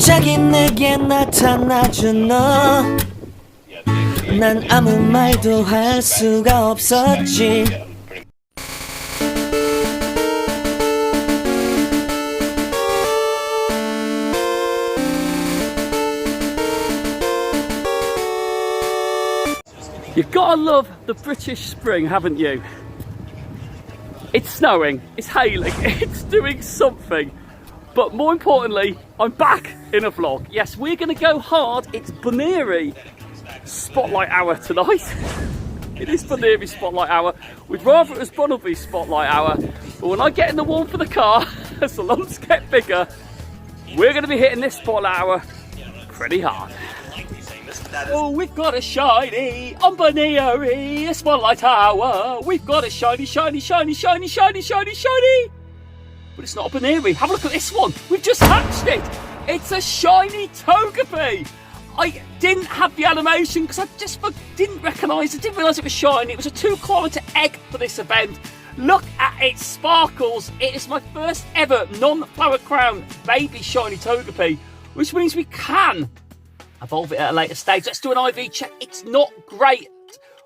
갑자기 내게 나타나준 너 난 아무 말도 할 수가 없었지 You've got to love the British spring, haven't you? It's snowing, it's hailing, it's doing something. But more importantly, I'm back in a vlog. Yes, we're going to go hard. It's Buneary Spotlight Hour tonight. It is Buneary Spotlight Hour. We'd rather it was Bunnelby Spotlight Hour. But when I get in the warm for the car, as the lumps get bigger, we're going to be hitting this Spotlight Hour pretty hard. Oh, we've got a shiny on Buneary Spotlight Hour. We've got a shiny, shiny, shiny, shiny, shiny, shiny, shiny. But it's not a Buneary. Have a look at this one. We've just hatched it. It's a shiny Togepi. I didn't have the animation because I just didn't recognise it, didn't realise it was shiny. It was a 2-kilometre egg for this event. Look at its sparkles. It is my first ever non-flower crown baby shiny Togepi, which means we can evolve it at a later stage. Let's do an IV check. It's not great,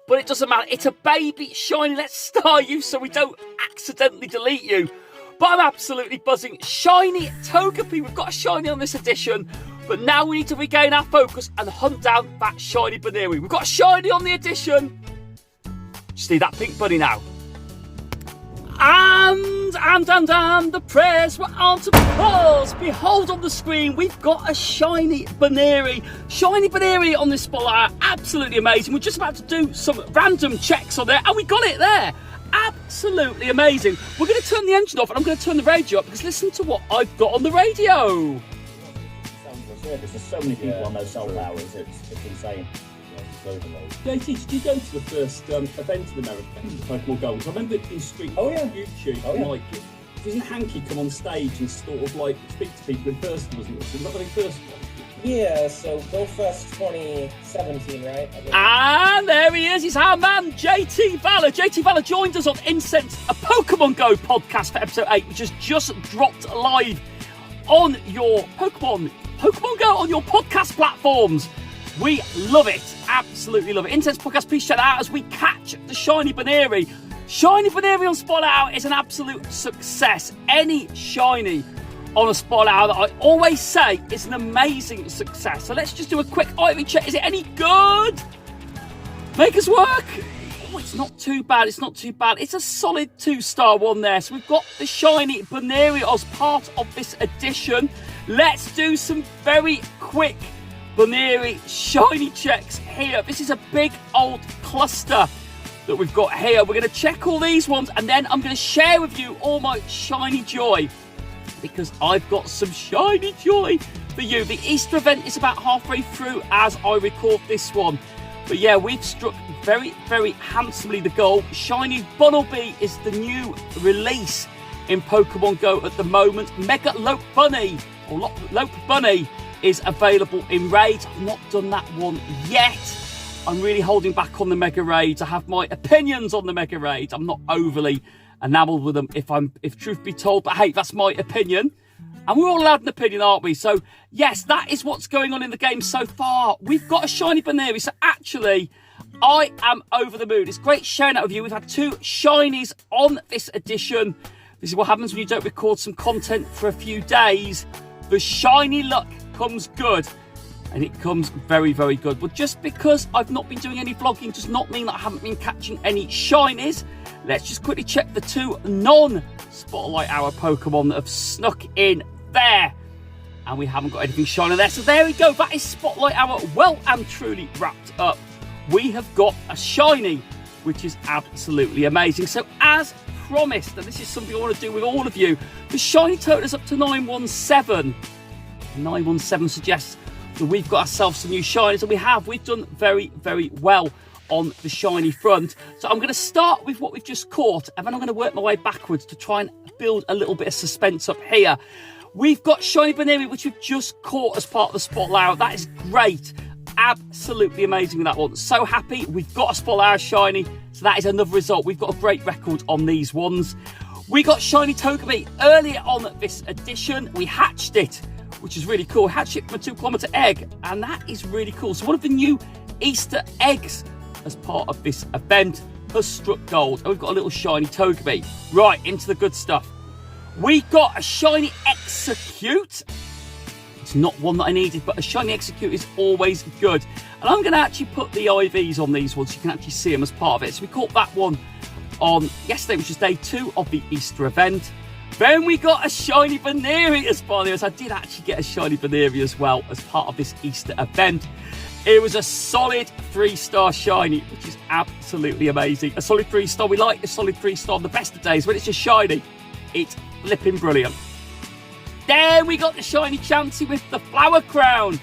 but it doesn't matter. It's a baby shiny. Let's star you so we don't accidentally delete you. But I'm absolutely buzzing. Shiny Togepi. We've got a shiny on this edition, but now we need to regain our focus and hunt down that shiny Buneary. We've got a shiny on the edition. Just need that pink bunny now. And the prayers were answered because, behold on the screen, we've got a shiny Buneary. Shiny Buneary on this spotlight, absolutely amazing. We're just about to do some random checks on there, and we got it there. Absolutely amazing. We're going to turn the engine off, and I'm going to turn the radio up, because listen to what I've got on the radio. There's so many people on those solar hours, it's insane. JT, did you go to the first event in America, Pokémon Go? I remember in street on YouTube, like, doesn't Hanky come on stage and sort of like speak to people in person, wasn't it? So not the very first one. Yeah, so Go Fest 2017, right? And there he is, he's our man, JT Valor. JT Valor joined us on Incense, a Pokémon Go podcast for episode 8, which has just dropped live on your Pokémon Go on your podcast platforms. We love it, absolutely love it. Intense Podcast, please check that out as we catch the shiny Buneary. Shiny Buneary on Spotlight Hour is an absolute success. Any shiny on a Spotlight Hour that I always say is an amazing success. So let's just do a quick IV check. Is it any good? Make us work. Oh, it's not too bad, it's not too bad. It's a solid 2-star one there. So we've got the shiny Buneary as part of this edition. Let's do some very quick Buneary shiny checks here. This is a big old cluster that we've got here. We're going to check all these ones, and then I'm going to share with you all my shiny joy, because I've got some shiny joy for you. The Easter event is about halfway through as I record this one, but yeah, we've struck very, very handsomely the goal. Shiny Bunnelby is the new release in Pokemon Go at the moment. Mega Lope Bunny, or Lope Bunny, is available in raids. I've not done that one yet. I'm really holding back on the mega raids. I have my opinions on the mega raids. I'm not overly enamoured with them, if truth be told, but hey, that's my opinion. And we're all allowed an opinion, aren't we? So yes, that is what's going on in the game so far. We've got a shiny Buneary, so actually I am over the moon. It's great sharing that with you. We've had 2 shinies on this edition. This is what happens when you don't record some content for a few days. The shiny luck comes good, and it comes very, very good. But just because I've not been doing any vlogging does not mean that I haven't been catching any shinies. Let's just quickly check the 2 non-Spotlight Hour Pokemon that have snuck in there, and we haven't got anything shiny there. So there we go, that is Spotlight Hour well and truly wrapped up. We have got a shiny, which is absolutely amazing. So as promised, and this is something I want to do with all of you, the shiny total is up to 917. 917 suggests that we've got ourselves some new shinies, and we've done very, very well on the shiny front. So I'm going to start with what we've just caught, and then I'm going to work my way backwards to try and build a little bit of suspense up here. We've got shiny Buneary, which we've just caught as part of the Spotlight Hour. That is great, absolutely amazing with that one. So happy we've got a Spotlight Hour shiny, so that is another result. We've got a great record on these ones. We got shiny Togepi earlier on this edition. We hatched it which is really cool. Hatched from a 2-kilometer egg, and that is really cool. So one of the new Easter eggs as part of this event has struck gold, and we've got a little shiny Togepi. Right, into the good stuff. We got a shiny Execute. It's not one that I needed, but a shiny Execute is always good. And I'm going to actually put the IVs on these ones so you can actually see them as part of it. So we caught that one on yesterday, which is day 2 of the Easter event. Then we got a shiny Buneary as part of this. I did actually get a shiny Buneary as well as part of this Easter event. It was a solid 3-star shiny, which is absolutely amazing. A solid 3-star. We like a solid 3-star on the best of days. When it's just shiny, it's flipping brilliant. Then we got the shiny Chansey with the flower crown.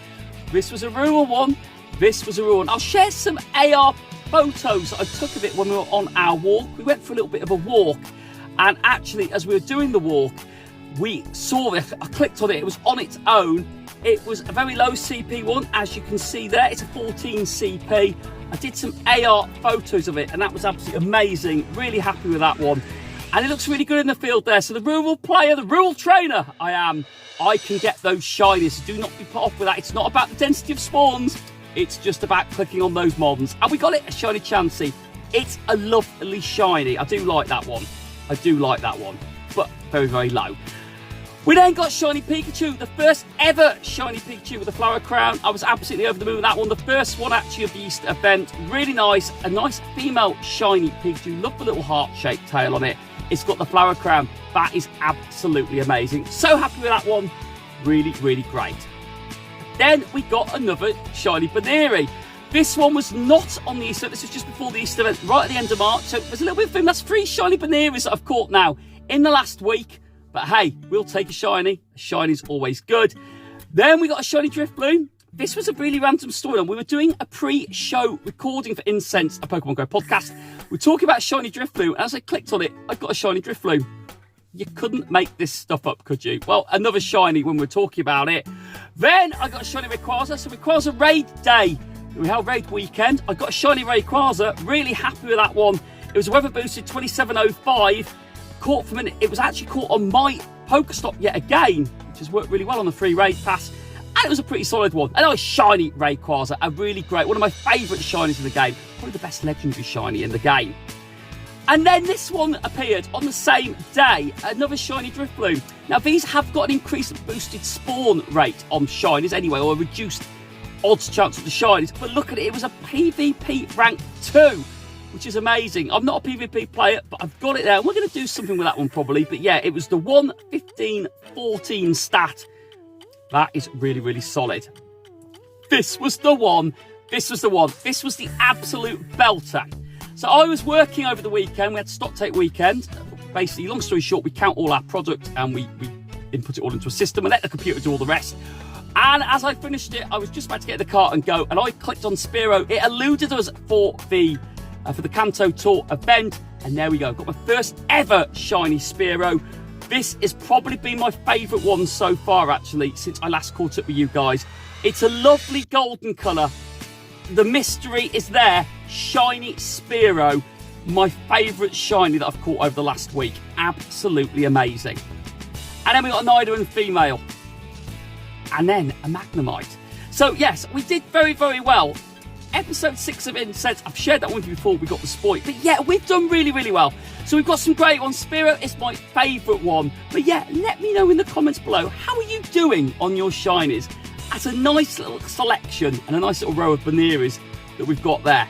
This was a rural one. This was a rural one. I'll share some AR photos that I took of it when we were on our walk. We went for a little bit of a walk, and actually as we were doing the walk, we saw it. I clicked on it. It was on its own. It was a very low CP one, as you can see there. It's a 14 CP. I did some AR photos of it, and that was absolutely amazing. Really happy with that one. And it looks really good in the field there. So the rural player, the rural trainer I can get those shinies. Do not be put off with that. It's not about the density of spawns. It's just about clicking on those mons. And we got it, a shiny Chansey. It's a lovely shiny. I do like that one. I do like that one. But very, very low. We then got shiny Pikachu, the first ever shiny Pikachu with a flower crown. I was absolutely over the moon with that one. The first one actually of the Easter event. Really nice. A nice female shiny Pikachu. Love the little heart-shaped tail on it. It's got the flower crown. That is absolutely amazing. So happy with that one. Really, really great. Then we got another shiny Buneary. This one was not on the Easter. This was just before the Easter event, right at the end of March. So there's a little bit of film. That's 3 shiny Bunearys that I've caught now in the last week. But hey, we'll take a shiny. A shiny's always good. Then we got a shiny Drifloon. This was a really random story. We were doing a pre-show recording for Incense, a Pokemon Go podcast. We're talking about shiny Drifloon. As I clicked on it, I got a shiny Drifloon. You couldn't make this stuff up, could you? Well, another shiny when we're talking about it. Then I got a shiny Rayquaza. So Rayquaza raid day. We held raid weekend. I got a shiny Rayquaza. Really happy with that one. It was a weather boosted 2705. Caught from it. It was actually caught on my Pokestop yet again, which has worked really well on the free raid pass. And it was a pretty solid one. A nice shiny Rayquaza. A really great, one of my favourite shinies in the game. Probably the best legendary shiny in the game. And then this one appeared on the same day, another shiny Drifloon. Now these have got an increased boosted spawn rate on shinies anyway, or a reduced odds chance of the shinies. But look at it, it was a PvP rank 2, which is amazing. I'm not a PvP player, but I've got it there. We're going to do something with that one probably. But yeah, it was the 115-14 stat. That is really, really solid. This was the one. This was the one. This was the absolute belter. So I was working over the weekend. We had stock take weekend. Basically, long story short, we count all our product and we input it all into a system and let the computer do all the rest. And as I finished it, I was just about to get in the car and go, and I clicked on Spearow. It eluded us for the Kanto Tour event, and there we go. Got my first ever shiny Spearow. This has probably been my favourite one so far, actually, since I last caught up with you guys. It's a lovely golden colour. The mystery is there. Shiny Spearow, my favourite shiny that I've caught over the last week. Absolutely amazing. And then we got a Nidoran female. And then a Magnemite. So yes, we did very, very well. Episode 6 of Incense, I've shared that one with you before we got the spoil. But yeah, we've done really, really well. So we've got some great ones. Spearow is my favourite one. But yeah, let me know in the comments below, how are you doing on your shinies? That's a nice little selection and a nice little row of Bunearys that we've got there.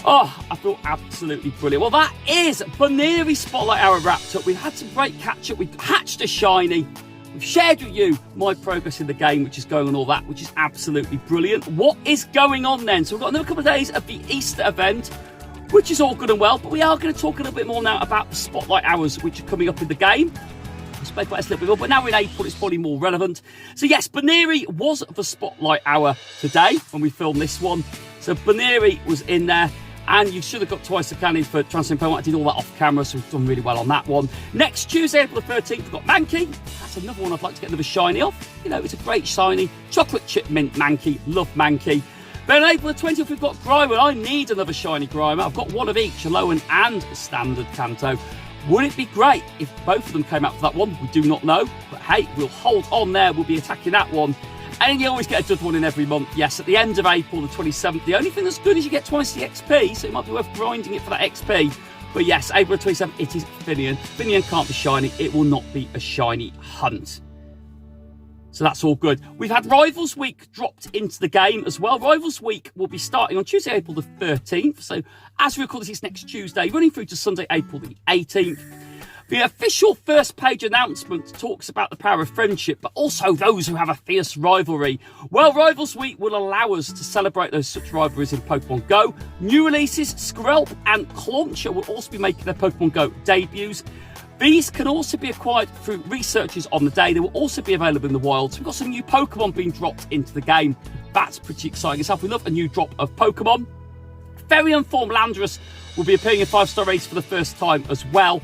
Oh, I feel absolutely brilliant. Well, that is Buneary Spotlight Hour wrapped up. We've had some great catch-up. We've hatched a shiny. We've shared with you my progress in the game, which is going on all that, which is absolutely brilliant. What is going on then? So we've got another couple of days of the Easter event, which is all good and well, but we are going to talk a little bit more now about the Spotlight Hours, which are coming up in the game. I'll spoke about this a little bit more, but now we're in April, it's probably more relevant. So yes, Buneary was the Spotlight Hour today when we filmed this one. So Buneary was in there. And you should have got twice the candy for Transcend Pokemon. I did all that off camera, so we've done really well on that one. Next Tuesday, April the 13th, we've got Mankey. That's another one I'd like to get another shiny off. You know, it's a great shiny. Chocolate chip mint Mankey. Love Mankey. Then on April the 20th, we've got Grimer. I need another shiny Grimer. I've got one of each, a low and a standard Kanto. Would it be great if both of them came out for that one? We do not know. But hey, we'll hold on there. We'll be attacking that one. And you always get a good one in every month. Yes, at the end of April, the 27th. The only thing that's good is you get twice the XP, so it might be worth grinding it for that XP. But yes, April 27th, it is Finian. Finian can't be shiny. It will not be a shiny hunt. So that's all good. We've had Rivals Week dropped into the game as well. Rivals Week will be starting on Tuesday, April the 13th. So as we record this, it's next Tuesday, running through to Sunday, April the 18th. The official first page announcement talks about the power of friendship, but also those who have a fierce rivalry. Well, Rivals Week will allow us to celebrate those such rivalries in Pokemon Go. New releases, Skrelp and Clauncher will also be making their Pokemon Go debuts. These can also be acquired through researchers on the day. They will also be available in the wild. So we've got some new Pokemon being dropped into the game. That's pretty exciting itself. We love a new drop of Pokemon. Very Unformed Landorus will be appearing in 5-star race for the first time as well.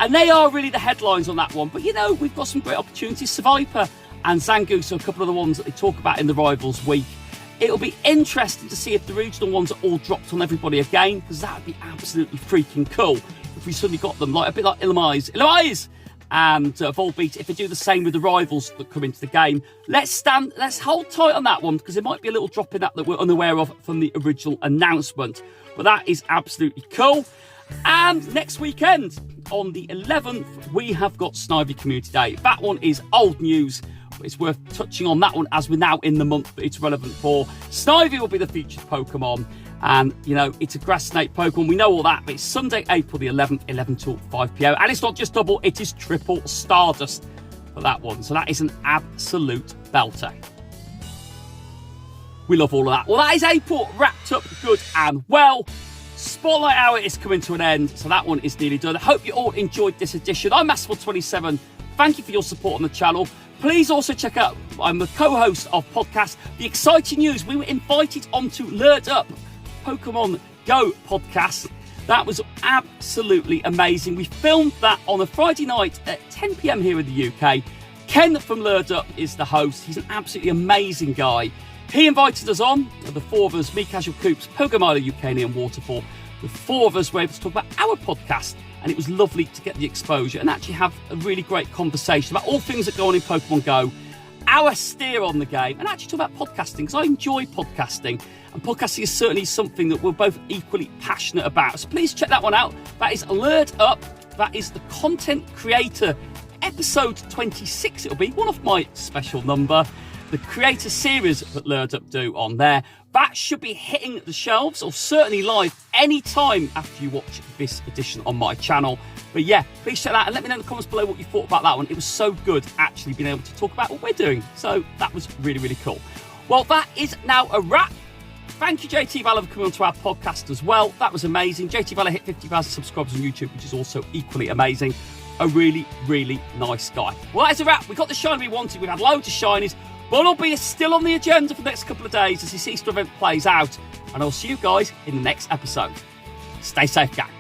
And they are really the headlines on that one. But, you know, we've got some great opportunities. Survivor and Zangoose are a couple of the ones that they talk about in the Rivals Week. It'll be interesting to see if the regional ones are all dropped on everybody again, because that would be absolutely freaking cool if we suddenly got them, like a bit like Illumise and Volbeat, if they do the same with the rivals that come into the game. Let's hold tight on that one, because there might be a little drop in that we're unaware of from the original announcement. But that is absolutely cool. And next weekend, on the 11th, we have got Snivy Community Day. That one is old news, but it's worth touching on that one as we're now in the month that it's relevant for. Snivy will be the featured Pokemon, and, you know, it's a grass snake Pokemon. We know all that, but it's Sunday, April the 11th, 11 till 5 p.m. And it's not just double, it is triple Stardust for that one. So that is an absolute belter. We love all of that. Well, that is April wrapped up good and well. Spotlight Hour is coming to an end, so that one is nearly done. I hope you all enjoyed this edition. I'm Masterful27. Thank you for your support on the channel. Please also check out, I'm the co-host of podcast, The Exciting News. We were invited onto Lured Up Pokemon Go podcast. That was absolutely amazing. We filmed that on a Friday night at 10 p.m. here in the UK. Ken from Lured Up is the host. He's an absolutely amazing guy. He invited us on, the four of us, me, Casual Coops, Pokemon UK, and Waterfall. The four of us were able to talk about our podcast, and it was lovely to get the exposure and actually have a really great conversation about all things that go on in Pokemon Go, our steer on the game, and actually talk about podcasting, because I enjoy podcasting, and podcasting is certainly something that we're both equally passionate about. So please check that one out. That is Lured Up. That is the Content Creator episode 26. It'll be one of my special number. The creator series that Lured Up do on there. That should be hitting the shelves, or certainly live any time after you watch this edition on my channel. But yeah, please check that out and let me know in the comments below what you thought about that one. It was so good actually being able to talk about what we're doing. So that was really, really cool. Well, that is now a wrap. Thank you, JT Valor, for coming onto our podcast as well. That was amazing. JT Valor hit 50,000 subscribers on YouTube, which is also equally amazing. A really, really nice guy. Well, that is a wrap. We got the shiny we wanted. We've had loads of shinies. Bunnelby is still on the agenda for the next couple of days as this Easter event plays out. And I'll see you guys in the next episode. Stay safe, gang.